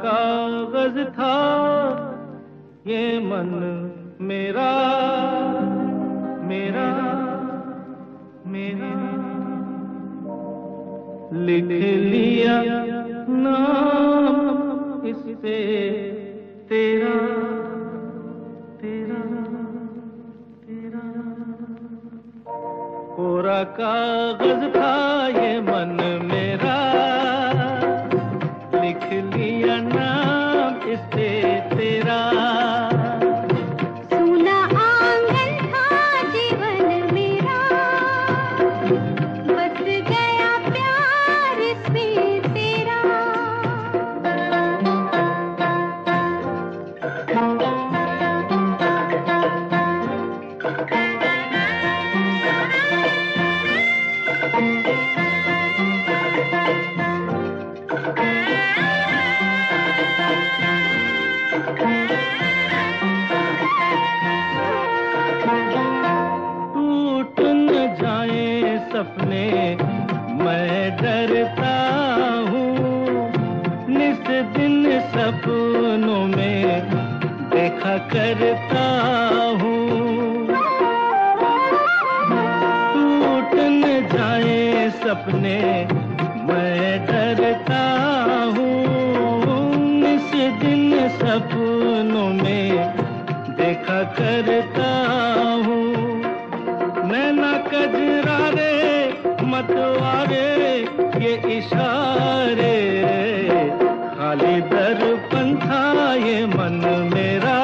कागज था ये मन मेरा मेरा मेरा, लिख लिया नाम इस पे तेरा तेरा तेरा। कोरा कागज था ये मन मेरा, लिख लिया नाम इस पे तेरा। सूना आंगन था जीवन मेरा, बस गया प्यार इसमें तेरा। टूट न जाए सपने मैं डरता हूँ, निस दिन सपनों में देखा करता हूँ। टूट न जाए सपने मैं डरता हूँ, निस दिन सपनों में देखा करता हूँ। नैना कजरारे मतवारे ये इशारे, खाली दर्पण था ये मन मेरा,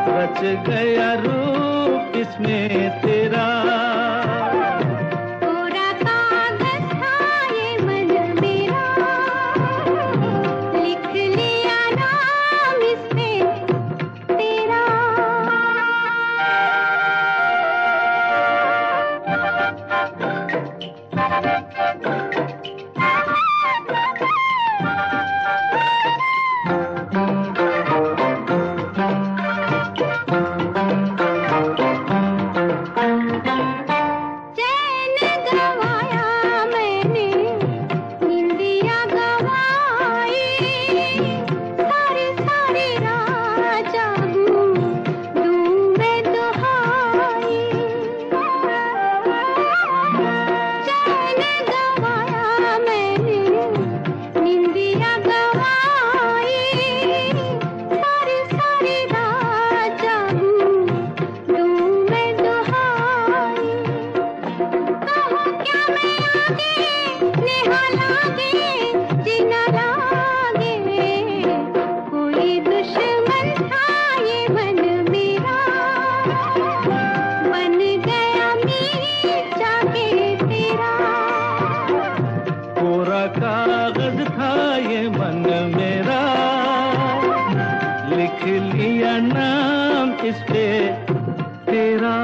रच गया रूप इसमें तेरा। कोरा कागज था ये मन मेरा, लिख लिया नाम इस पे तेरा। चैन गवाया मैंने, निंदिया गवाई, सारी सारी रात जागूं दूं मैं दुहाई। चैन गवाया मैंने, निंदिया गवाई, सारी सारी रात जागूं दूं मैं दुहाई। कहो क्या मैं आगे नेहा लागे जीना लागे, कोई दुश्मन था ये मन मेरा, बन गया मीत जाके तेरा। कोरा कागज था ये मन मेरा, लिख लिया नाम इस पे तेरा।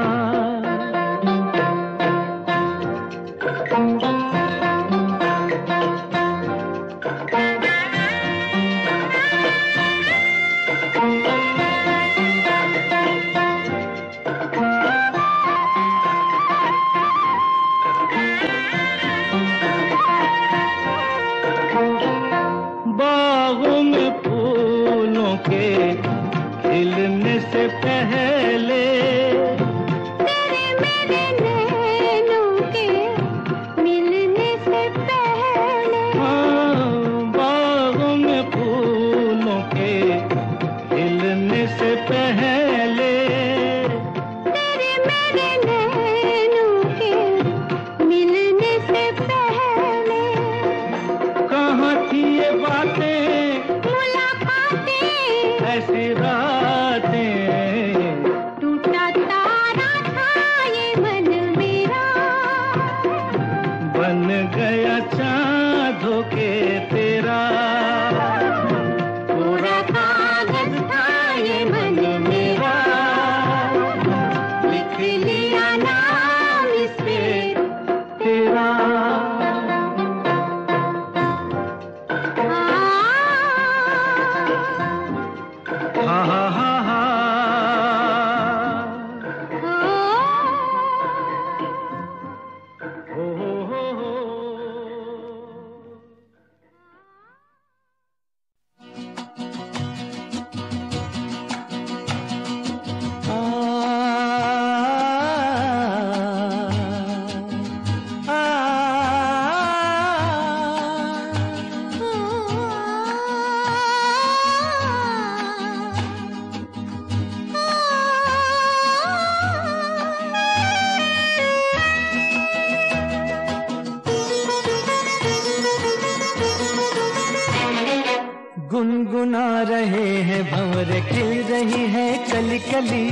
गुनगुना रहे हैं भंवर खिल रही है कली कली,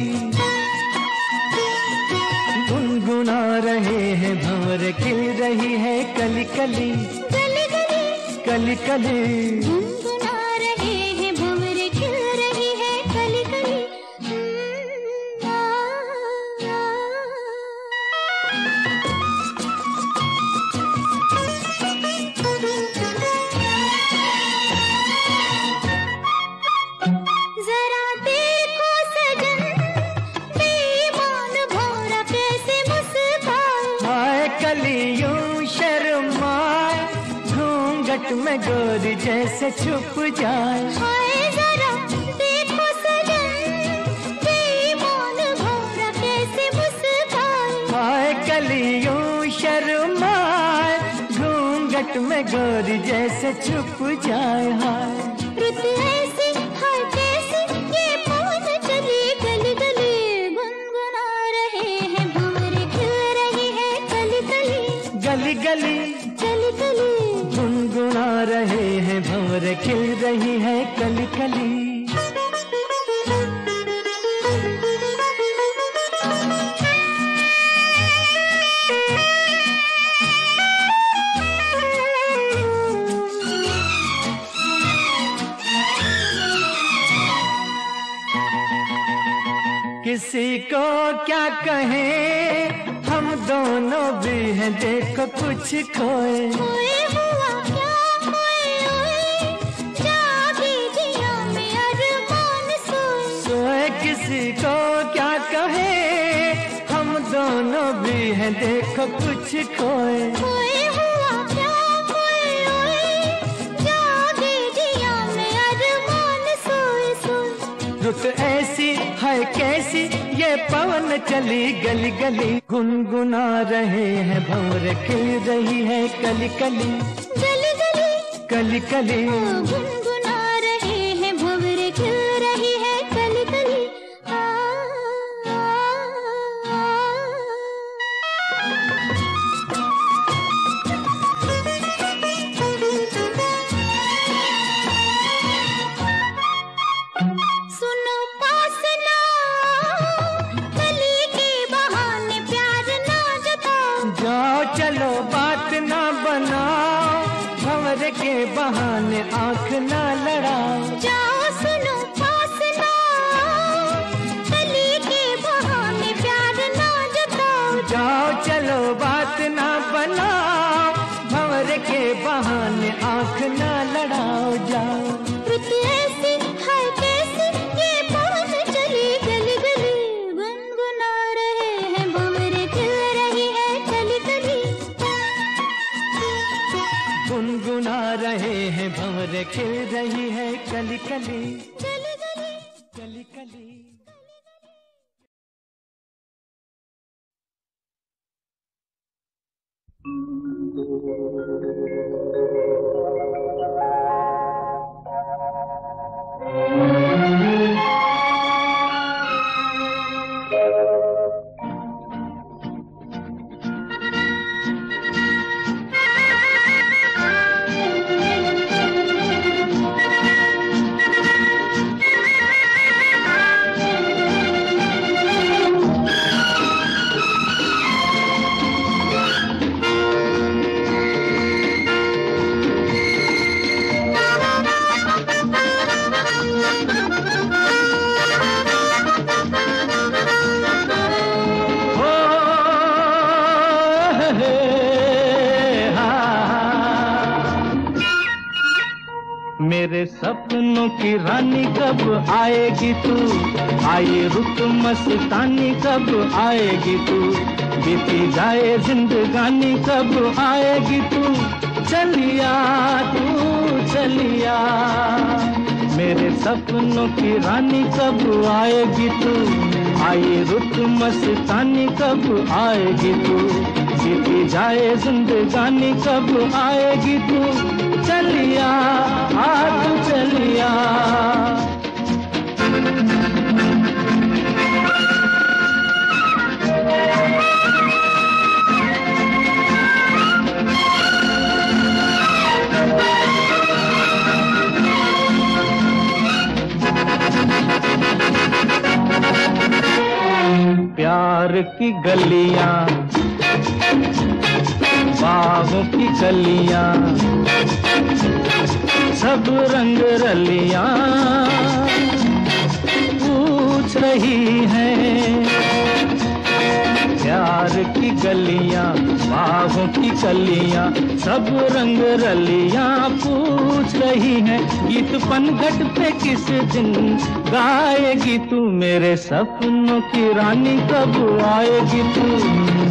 गुनगुना रहे हैं भंवर खिल रही है कली कली, गली गली कली कली। गुनगुना रहे हैं भंवर खिल रही है कली कली। जरा देखो सजन बेईमान भौरा कैसे मुस्काए, हाय कलियों शर्माए घूंघट में गोरी जैसे छुप जाए। हाय जरा देखो सजन बेईमान भौरा कैसे मुस्काए, हाय कलियों शर्माए घूंघट में गोरी जैसे छुप जाए। हाय रुत ऐसी हाय कैसी ये पवन चली गली गली, गुनगुना रहे हैं भंवर खिल रही है कली कली, गली गली कली कली। गुनगुना रहे हैं भंवर खिल रही है कली कली। किसी को क्या कहें हम दोनों भी हैं देखो कुछ खोए। खोए हुआ क्या खोए ओए, जागी जिया में अरमान सोए। सोए किसी को क्या कहें हम दोनों भी हैं देखो कुछ खोए। खोए हुआ क्या खोए ओए, जागी जिया में अरमान सोए सोए। रुत ऐसी है कैसी ये पवन चली गली गली, गुनगुना रहे हैं भंवर खिल रही है कली कली, गली गली कली कली। गुनगुना रहे हैं भंवर खिल रही है कली कली। सुनो पास ना कली के बहाने प्यार ना जताओ, जाओ चलो बात ना बनाओ भंवर के बहाने आंख ना लड़ाओ। जाओ सुनो पास ना कली के बहाने प्यार ना जताओ। जाओ चलो बात ना बनाओ भंवर के बहाने आंख ना लड़ाओ। जाओ रुत ऐसी हाय कैसी ये पवन चली गली गली, गुनगुना रहे हैं भंवर खिल रही है कली कली, गुनगुना रहे हैं भंवर खिल रही है कली कली, गली गली। कली कली। मेरे सपनों की रानी कब आएगी तू, आई रुत मस्तानी कब आएगी तू, बीती जाए जिंदगानी कब आएगी तू, चलिया तू चलिया। मेरे सपनों की रानी कब आएगी तू, आई रुत मस्तानी कब आएगी तू, बीती जाए जिंदगानी कब आएगी तू, चलिया आ तू चलिया। की गलियां, बागों की कलियां, सब रंग रलियां पूछ रही हैं। प्यार की गलियां, बागों की कलियां, सब रंग रलियां पूछ रही हैं। गीत पनघट पे किस दिन गाएगी तू, मेरे सपनों की रानी कब आएगी तू।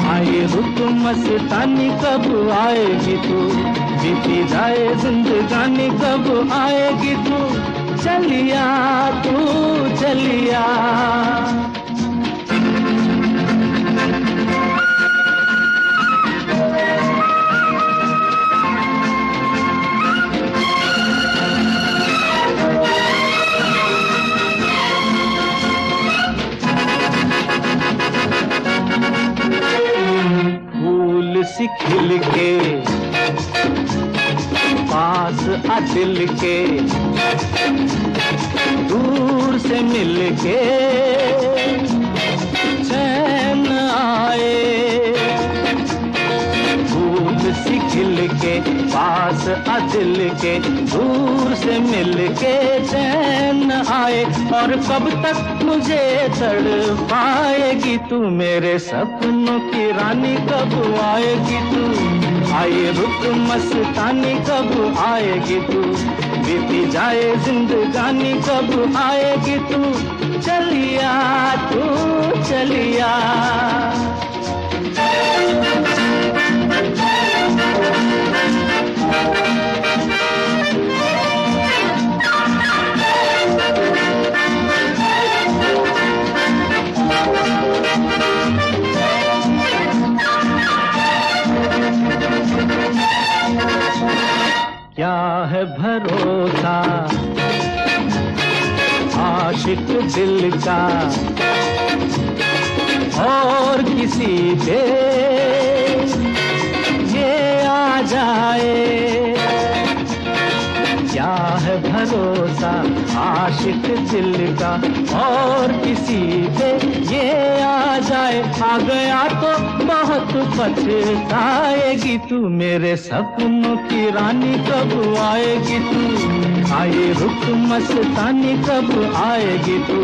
आए रुत मस्तानी कब आएगी तू, बीती जाए जिंदगानी कब आएगी तू। चलिया तू चलिया, सी खिल के पास आ दिल के, दूर से मिल के चैन आए। फूल सी खिल के पास आ दिल के, दूर से मिल के चैन आए। और कब तक मुझे तड़पाएगी तू, मेरे सपनों की रानी कब आएगी तू। आए रुत मस्तानी कब आएगी तू, बीती जाए जिंदगानी कब आएगी तू। चलिया तू चलिया, क्या है भरोसा आशिक दिल का और किसी पे ये आ जाए। क्या है भरोसा आशिक दिल का और किसी पे ये आ जाए। आ गया तो बहुत पछताएगी तू, मेरे सपनों की रानी कब आएगी तू। आए रुत मस्तानी कब आएगी तू,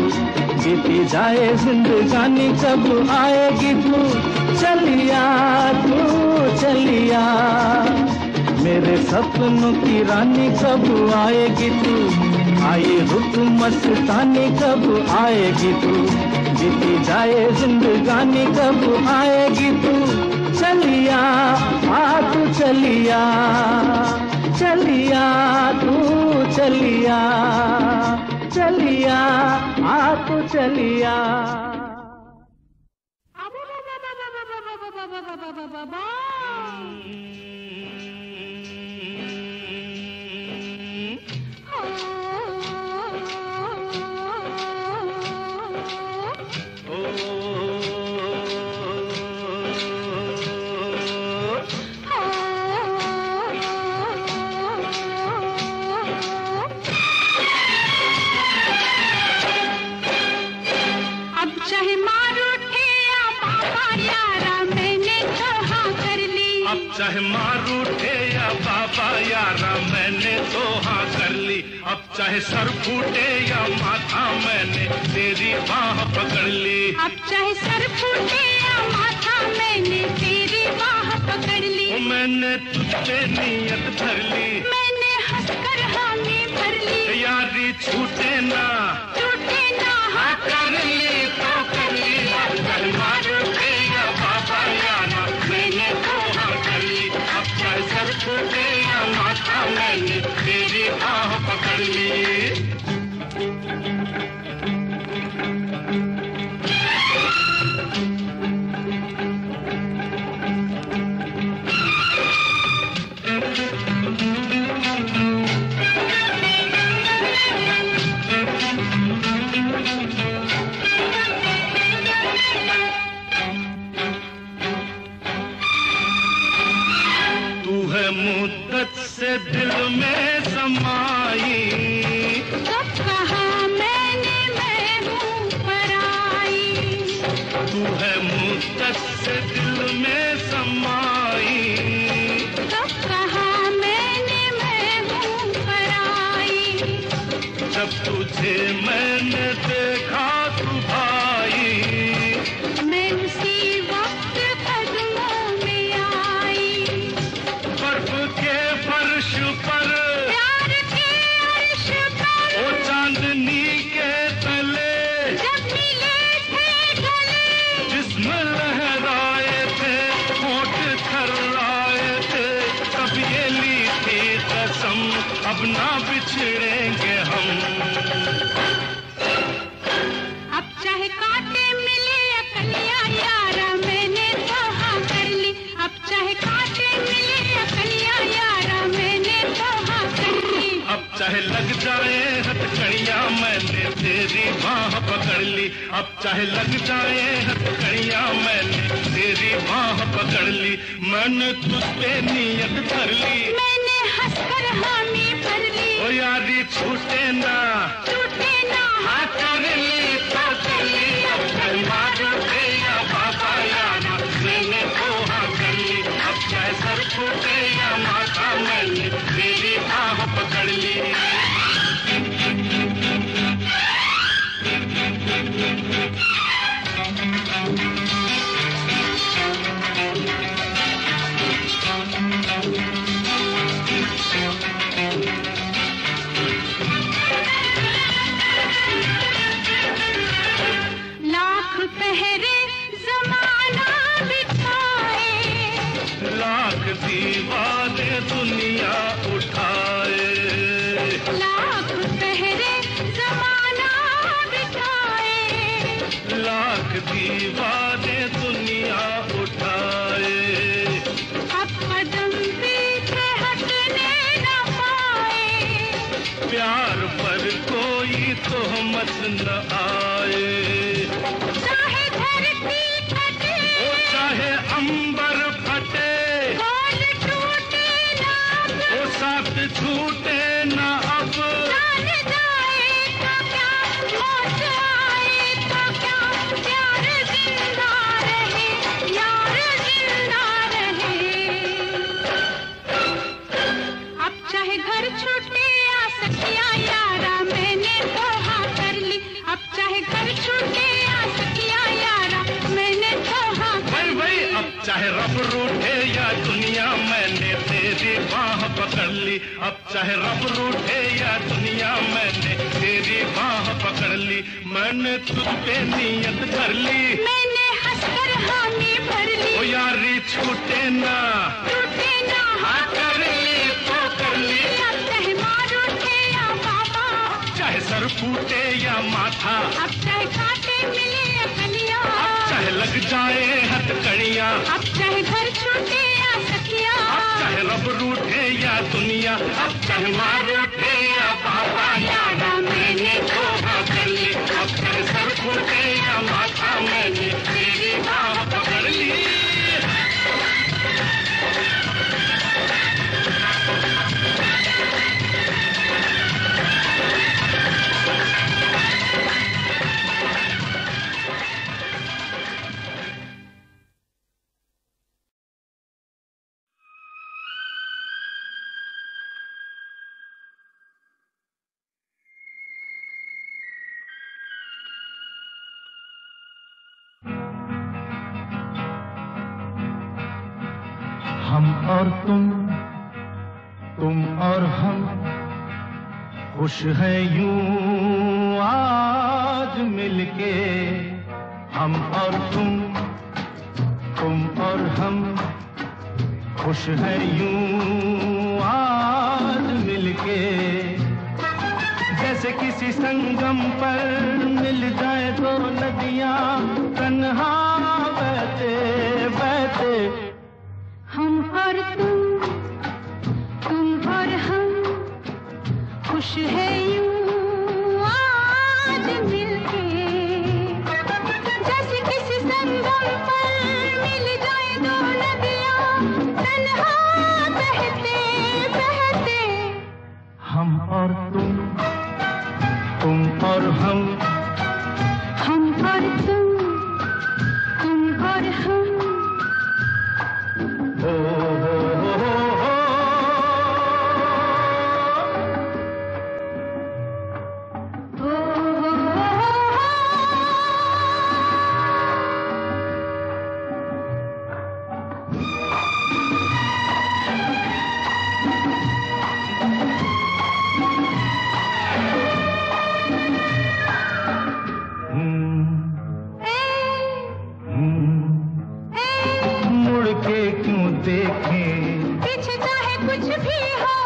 बीती जाए जिंदगानी कब आएगी तू। चलिया तू चलिया, मेरे सपनों की रानी कब आएगी तू। आए रुत मस्तानी कब आएगी तू, बीती जाए जिंदगानी कब आएगी तू। चलिया आ तू चलिया, चलिया तू चलिया, चलिया आ तू चलिया। चाहे मार उठे या बाबा यारा मैंने तो हाँ कर ली। अब चाहे सर फूटे या माथा मैंने तेरी बाह पकड़ ली। अब चाहे सर फूटे या माथा मैंने तेरी बाह पकड़ ली। मैंने तुझसे नीयत भर ली, मैंने हंसकर हामी भर ली। यारी छूटे ना हाँ कर ली तो कर ली। अब चाहे मार उठे या बाबा यारा मैंने तो हाँ कर ली। अब चाहे सर फूटे या माथा मैंने तेरी बाह पकड़ ली। मुद्दत से दिल में समाई, कब कहा मैंने मैं हूँ पराई। तू है मुद्दत से दिल में समाई, कब कहा मैंने मैं हूँ पराई, जब तुझे मैंने देखा तू भाई, मैं उसी वक्त कदमों में आई। बर्फ के फर्श पर प्यार के अर्श पर ओ चांदनी के तले जब मिले थे गले, जिस्म लहराए थे, होठ थर्राए थे, तब ये ली थी कसम अब ना बिछड़ेंगे हम। अब चाहे कांटे मिले या कलियां यारा मैंने तो हाँ कर ली, अब चाहे कांटे मिले या कलियां यारा मैंने तो हाँ कर ली। अब चाहे लग जाए हथकड़ियां मैंने तेरी बाह पकड़ ली, अब चाहे लग जाए हथकड़ियां मैंने तेरी बाह पकड़ ली, मैंने तुझ पे नियत धर ली, मैंने हंसकर हामी भर ली, ओ यारी छूटे ना टूटे ना हाँ कर ली तो कर ली, अब चाहे मारो थे या बाबा यारा मैंने तो हाँ कर ली, अब चाहे सर फूटे या माथा मैंने तेरी बाह पकड़ ली। लाख पहरे जमाना बिठाए, लाख दीवाने दुनिया उठाए, लाख पहरे जमाना बिठाए, लाख दीवाने दुनिया उठाए, अब कदम पीछे हटने न पाए, प्यार पर कोई तोहमत न आए, चाहे धरती फटे ओ चाहे अंबर फटे, बोल टूटे ना ओ साथ छूटे न अब, जान जाए तो क्या मौत आए तो क्या, प्यार जिंदा रहे यार जिंदा रहे। अब चाहे घर छूटे या सखिया यारा मैंने तो हाँ कर ली, अब चाहे घर छूटे या सखिया यारा मैंने तो हाँ कर भाई ली। अब चाहे रब रूठे या दुनिया मैंने तेरी बाह पकड़ ली, अब चाहे रब रूठे या दुनिया मैंने तेरी बाह पकड़ ली, मैंने तुझ पे नियत कर ली, मैंने हंसकर हामी भर ली, ओ यारी छूटे ना टूटे ना हाँ कर ली तो कर ली, अब चाहे मार उठे या बाबा, चाहे सर फूटे या माथा, अब चाहे कांटे मिले या कलियां, अब चाहे लग जाए हथकड़ियां, अब चाहे घर छूटे या सखिया, अब चाहे रब रूठे या दुनिया, अब चाहे मार उठे या बाबा यारा मैंने धोखा कर ली, अब चाहे सर फूटे या माथा मैंने तेरी बाह पकड़ ली। हम और तुम और हम खुश है यूं आज मिलके, हम और तुम और हम खुश है यूं आज मिलके, जैसे किसी संगम पर मिल जाए दो नदियां तन्हा बहते बहते। हम और तुम और हम खुश है यूं आज मिलके, जैसे किसी संगम पर मिल जाए दो नदियां तन्हा बहते बहते। हम और तुम और हम और तुम देखें, पीछे चाहे कुछ भी हो,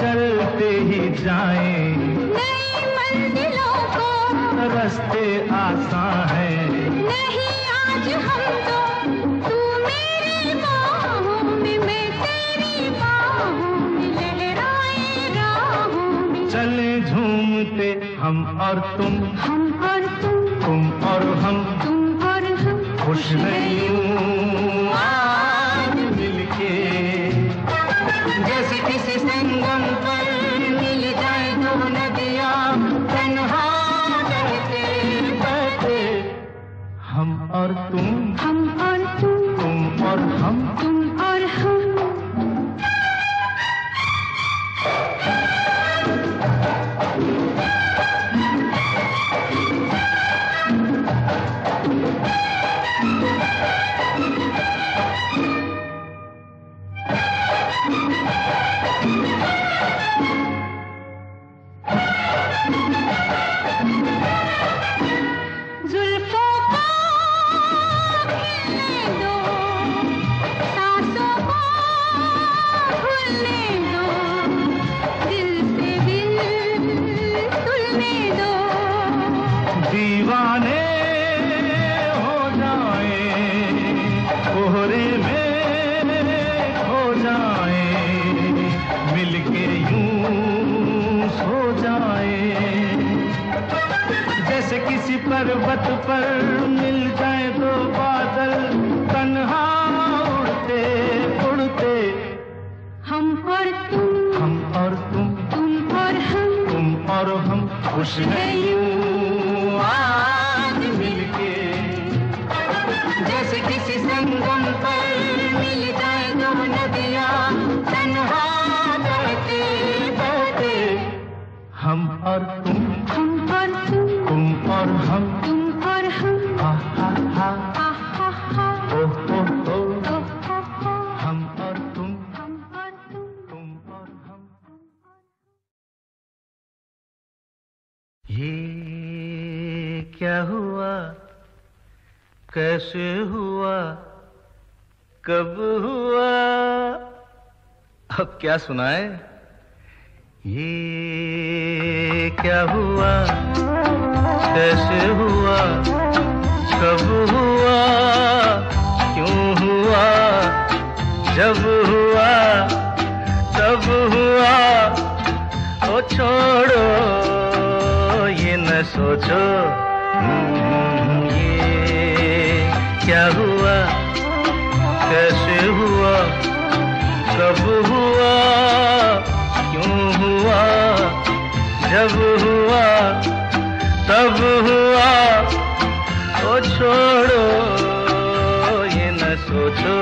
चलते ही जाएं, नई मंजिलों को रास्ते आसान हैं। नहीं आज हम तो, तू मेरी बाहों में, मैं तेरी बाहों में, लहराए राहों में। चले झूमते हम और तुम और तुम और हम, तुम और हम, खुश नहीं आज मिलके। जैसे किसी संगम पर मिल जाए दो नदियाँ, तन्हा रहते बैठे हम और तुम और तुम और हम। तुम और हम। जुल्फों को खिलने दो, सांसों को भूलने दो, दिल से दिल तुलने दो। दीवाने हो जाएं, कोहरे में खो जाएं, मिलके यूं सो जाएं। जैसे किसी पर्वत पर मिल जाए दो बादल, तन्हा उड़ते उड़ते हम और तुम तुम और हम, खुश नहीं आज मिलके। जैसे किसी संगम पर मिल जाए दो नदियाँ, तन्हा रहते बैठे हम और तुम और हम, तुम और हम, हा हा हा, हा हा, ओ हो हो, ओ हो हो, हम और तुम और तुम और हम। ये क्या हुआ, कैसे हुआ, कब हुआ, अब क्या सुनाए। ये क्या हुआ, कैसे हुआ, कब हुआ, क्यों हुआ, जब हुआ तब हुआ। ओ छोड़ो ये न सोचो, ये क्या हुआ, कैसे हुआ, कब हुआ, क्यों हुआ, जब हुआ तब हुआ। ओ छोड़ो ये न सोचो,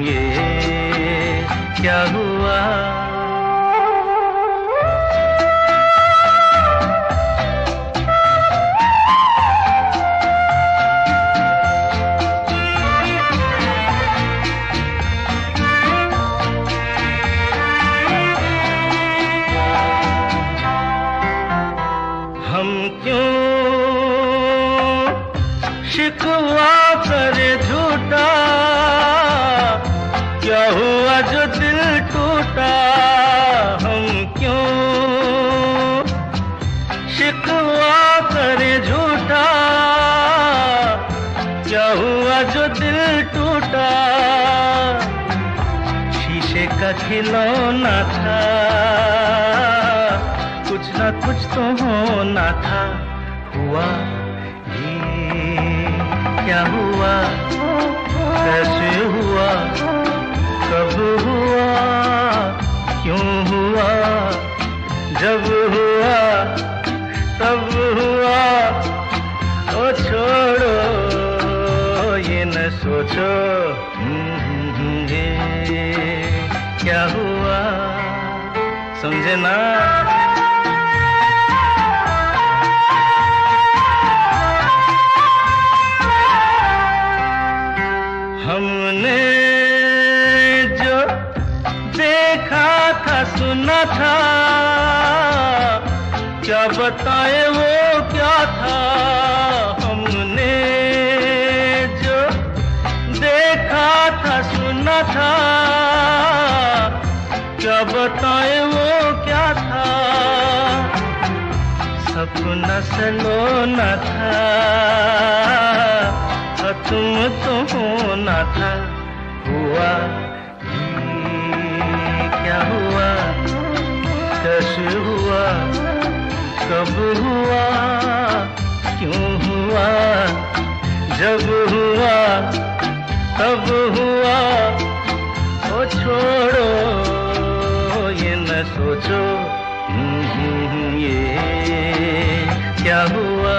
ये क्या हुआ। हम क्यों शिकवा करे झूठा, क्या हुआ जो दिल टूटा। हम क्यों शिकवा करे झूठा, क्या हुआ जो दिल टूटा। शीशे का खिलौना था, कुछ ना कुछ तो होना था। हुआ ये क्या हुआ, कैसे हुआ, कब हुआ, क्यों हुआ, जब हुआ तब हुआ। ओ छोड़ो ये न सोचो, ये क्या हुआ। समझे ना। हमने जो देखा था सुना था, क्या बताए वो क्या था। हमने जो देखा था सुना था, क्या बताए वो क्या था, सपना सलोना था, तुम तो होना था। हुआ क्या हुआ, कैसे हुआ, कब हुआ, क्यों हुआ, जब हुआ तब हुआ। ओ छोड़ो ये न सोचो ये क्या हुआ।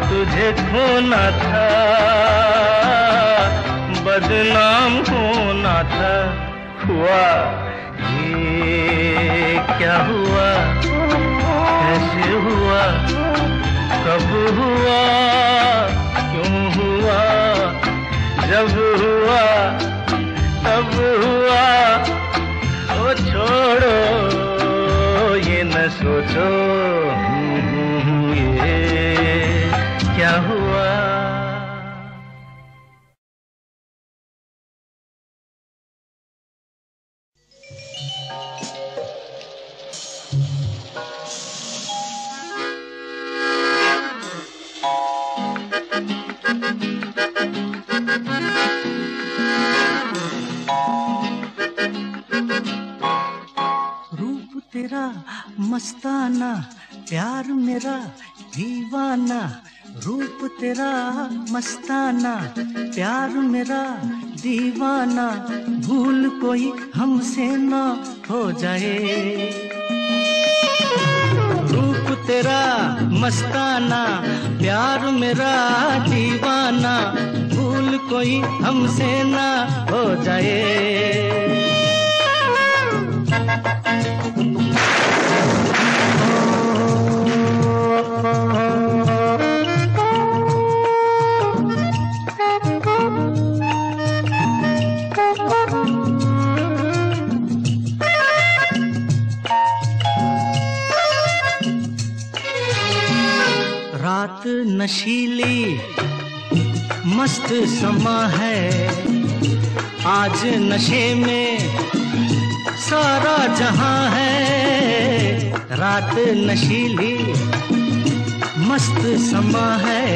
तुझे खोना था, बदनाम होना था। हुआ ये क्या हुआ, कैसे हुआ, कब हुआ, क्यों हुआ, जब हुआ तब हुआ। ओ छोड़ो ये न सोचो क्या हुआ। रूप तेरा मस्ताना, प्यार मेरा दीवाना। रूप तेरा मस्ताना, प्यार मेरा दीवाना। भूल कोई हमसे ना हो जाए। रूप तेरा मस्ताना, प्यार मेरा दीवाना। भूल कोई हमसे ना हो जाए। रात नशीली मस्त समा है, आज नशे में सारा जहां है। रात नशीली मस्त समा है,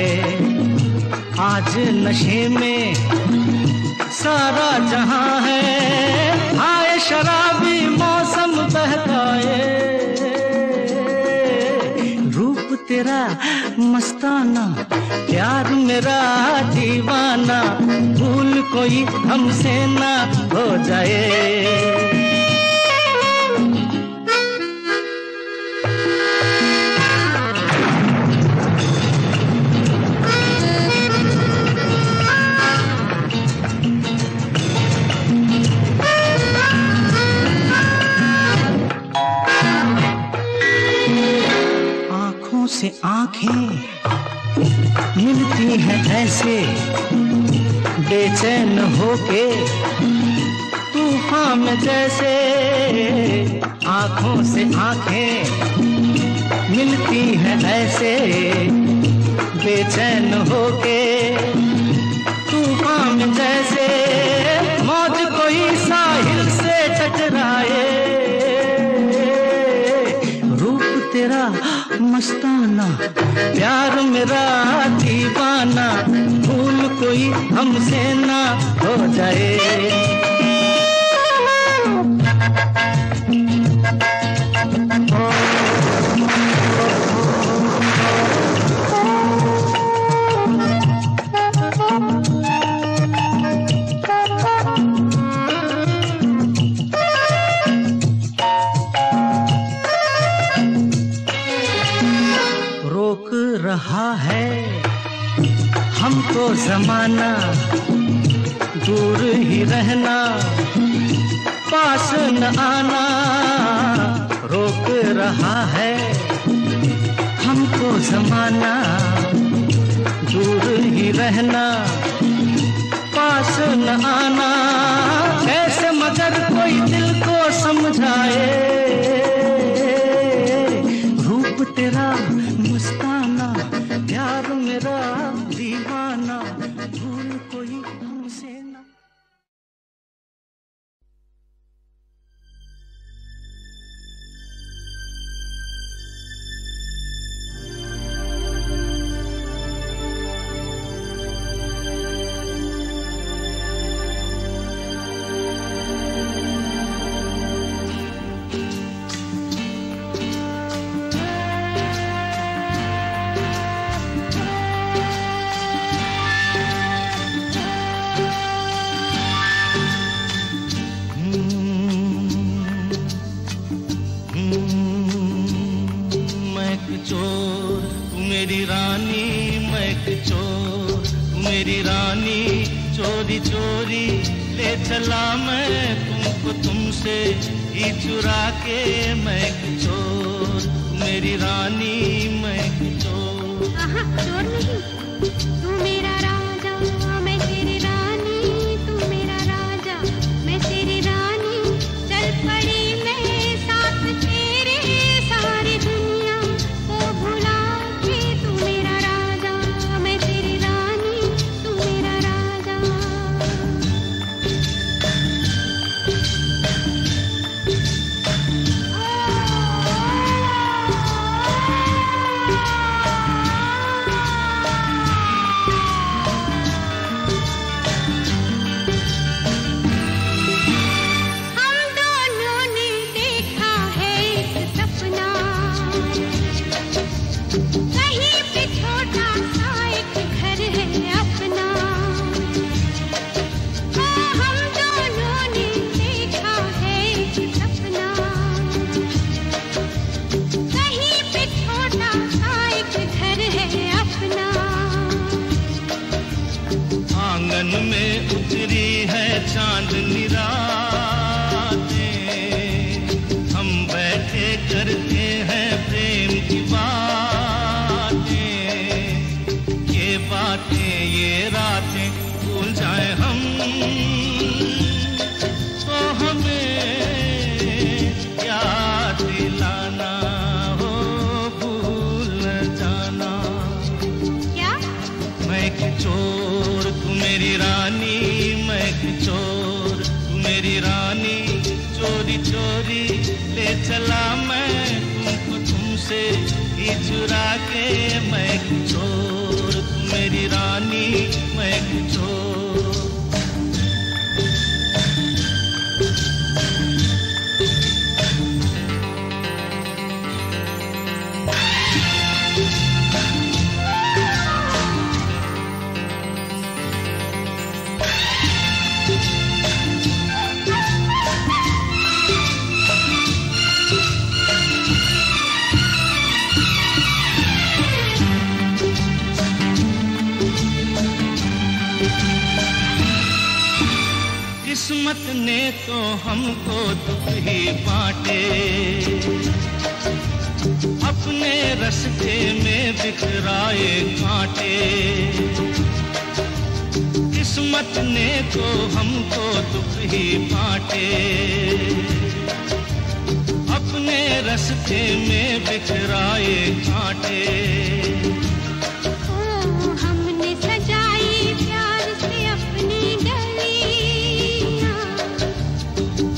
आज नशे में सारा जहां है। आए शराबी मौसम बहकाए, रूप तेरा मस्ताना, प्यार मेरा दीवाना। भूल कोई हमसे ना हो जाए। से आंखें मिलती हैं ऐसे, बेचैन होके तूफान में जैसे। आंखों से आंखें मिलती हैं ऐसे, बेचैन होके तूफान में जैसे। मौज कोई साहिल से टकराए, रूप तेरा मस्ताना, प्यार मेरा दीवाना। भूल कोई हमसे ना हो जाए। रहा है हमको जमाना, दूर ही रहना, पास न आना रोक रहा है हमको जमाना, दूर ही रहना, पास न आना। कैसे मगर कोई दिल को समझाए, रूप तेरा मस्ताना, प्यार मेरा दीवाना, भूल कोई हमसे ना। चोरी चोरी ले चला मैं तुमको तुमसे ही चुरा के, मैं चोर मेरी रानी, मैं चोर। चोर नहीं, तू मेरा राजा मैं तेरी रानी, तू मेरा राजा मैं तेरी रानी। चल पड़ी मैं साथ तेरे, सारी दुनिया को भुला के, तू मेरा राजा मैं तेरी रानी, तू मेरा राजा। आंगन में उतरी है चांदनी रातें, हम बैठे करते हैं प्रेम की बातें। ये बातें ये रातें भूल जाए हम, तो हमें याद दिलाना हो, भूल न जाना। क्या? मैं चोर तू मेरी रानी, मैं चोर तू मेरी रानी। चोरी चोरी ले चला मैं तुमको तुमसे ही चुरा के, मैं चोर तू मेरी रानी, मैं चोर। किस्मत ने तो हमको दुख ही बांटे, अपने रास्ते में बिखराए कांटे। किस्मत ने तो हमको दुख ही बांटे, अपने रास्ते में बिखराए कांटे। हमने सजाई प्यार से अपनी गलियां,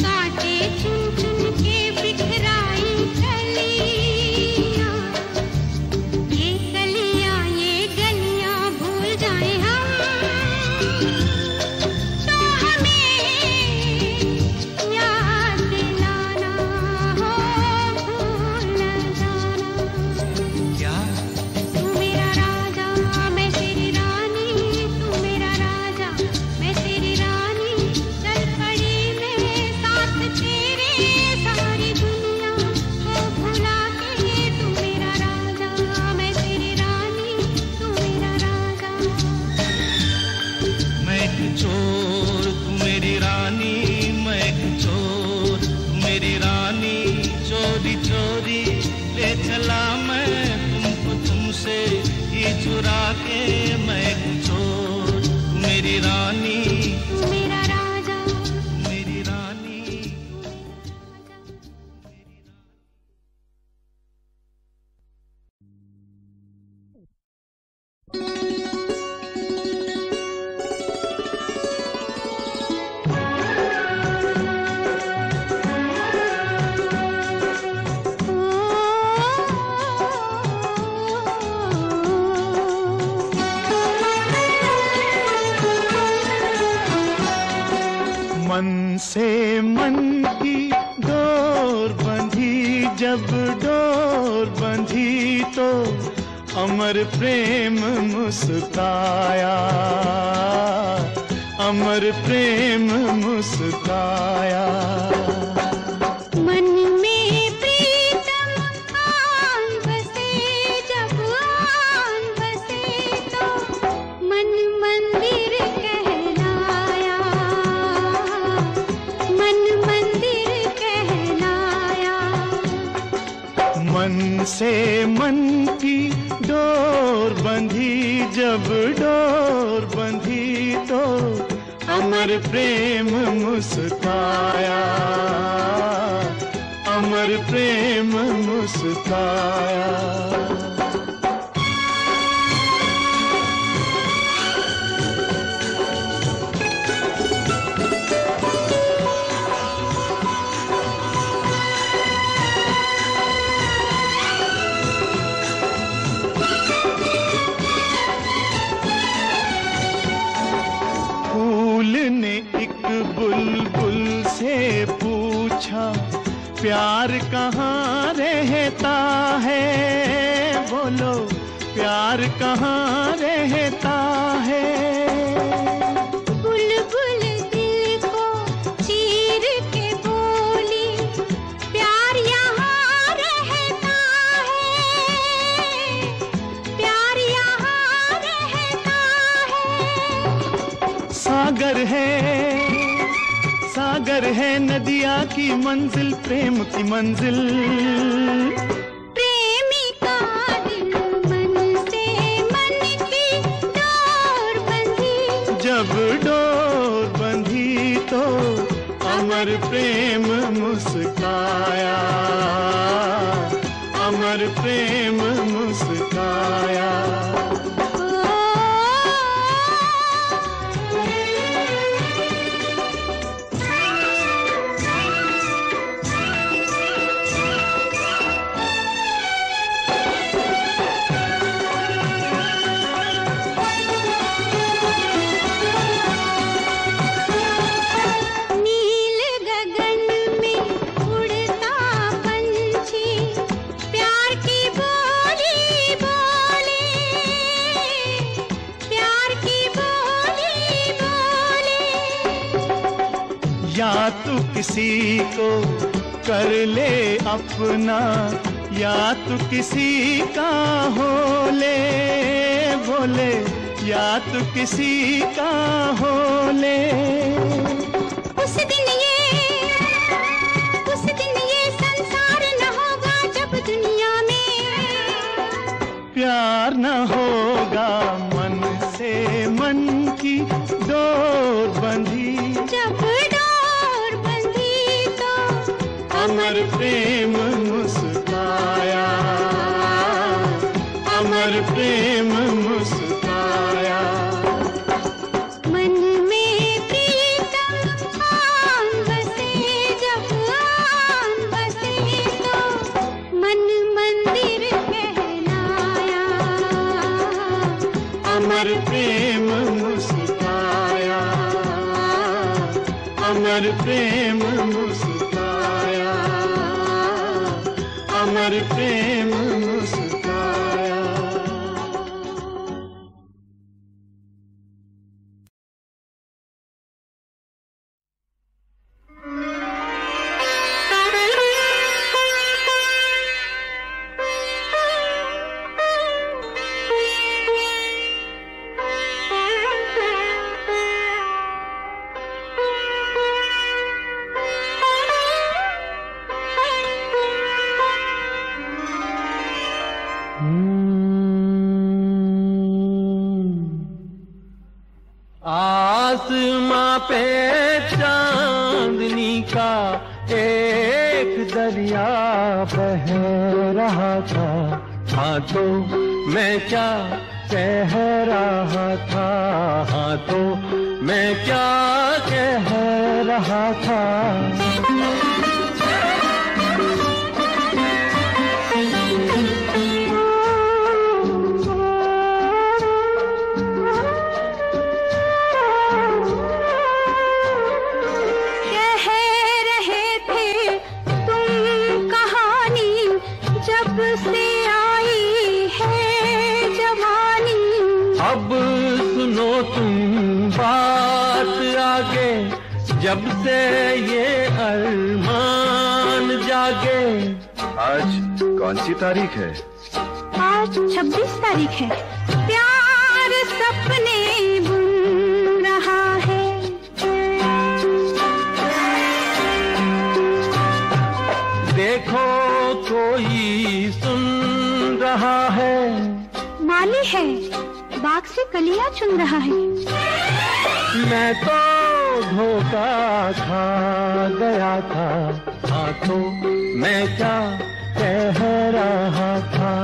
कांटे चुन चुन के बिखराई कलियां। ये कलियां ये गलियां भूल जाए हम, तो हमें याद दिलाना हो, भूल न जाना। क्या से मन की डोर बंधी, जब डोर बंधी तो अमर प्रेम मुस्काया, अमर प्रेम मुस्काया। मन में प्रीतम आन बसे, जब आन बसे तो मन मंदिर कहलाया, मन मंदिर कहलाया। मन से मन की डोर बंधी, जब डोर बंधी तो अमर प्रेम मुस्काया, अमर प्रेम मुस्काया। बुलबुल से पूछा प्यार कहाँ रहता है, बोलो प्यार कहाँ रहता है। बुलबुल दिल को चीर के बोली, प्यार यहाँ रहता है, प्यार यहाँ रहता है। सागर है नदिया की मंजिल, प्रेम की मंजिल। प्रेमी का दिल मन से मन की डोर बंधी, जब डोर बंधी तो अमर प्रेम मुस्काया, अमर प्रेम मुस्काया। या तू किसी को कर ले अपना, या तू किसी का हो ले, बोले या तू किसी का हो ले। उस दिन ये संसार न होगा, जब दुनिया में प्यार न होगा। मन से मन की डोर बंधी, जब डोर बंधी तो अमर प्रेम मुस्काया, अमर प्रेम मुस्काया। मन में प्रीतम आन बसे, जब आन बसे तो मन मंदिर कहलाया, अमर प्रेम मुस्काया, अमर प्रेम मुस्काया, अमर प्रेम मुस्काया। आसमां पे चांदनी का एक दरिया बह रहा था, हाँ तो मैं क्या कह रहा था, हाँ तो मैं क्या कह रहा था। कह जब से ये अरमान जागे। आज कौन सी तारीख है? आज 26 तारीख है। प्यार सपने बुन रहा है। देखो कोई सुन रहा है। माली है, बाग से कलियां चुन रहा है। मैं तो धोखा खा गया था, आंखों मैं क्या कह रहा था।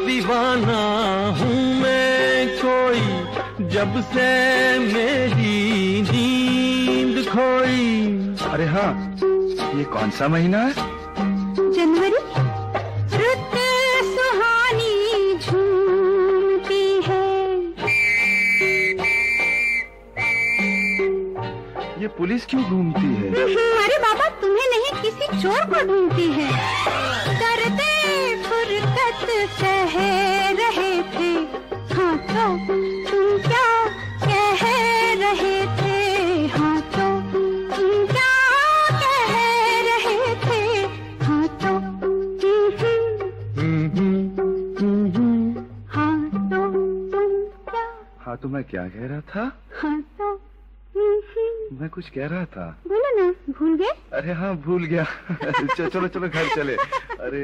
दीवाना हूँ मैं कोई, जब से मेरी नींद खोई। अरे हाँ, ये कौन सा महीना है? जनवरी। रुत सुहानी झूमती है। ये पुलिस क्यों घूमती है? अरे बाबा, तुम्हें नहीं, किसी चोर को ढूंढती है। डरते फुरकत कह रहे थे, हाँ तो तुम क्या कह रहे थे? हाँ तो तुम क्या कह रहे थे? हाँ तो हाँ तो तुम क्या? हाँ तो मैं क्या कह रहा था? हाँ तो मैं कुछ कह रहा था। बोलो ना, भूल गए? अरे हाँ, भूल गया। चलो चलो घर चले। अरे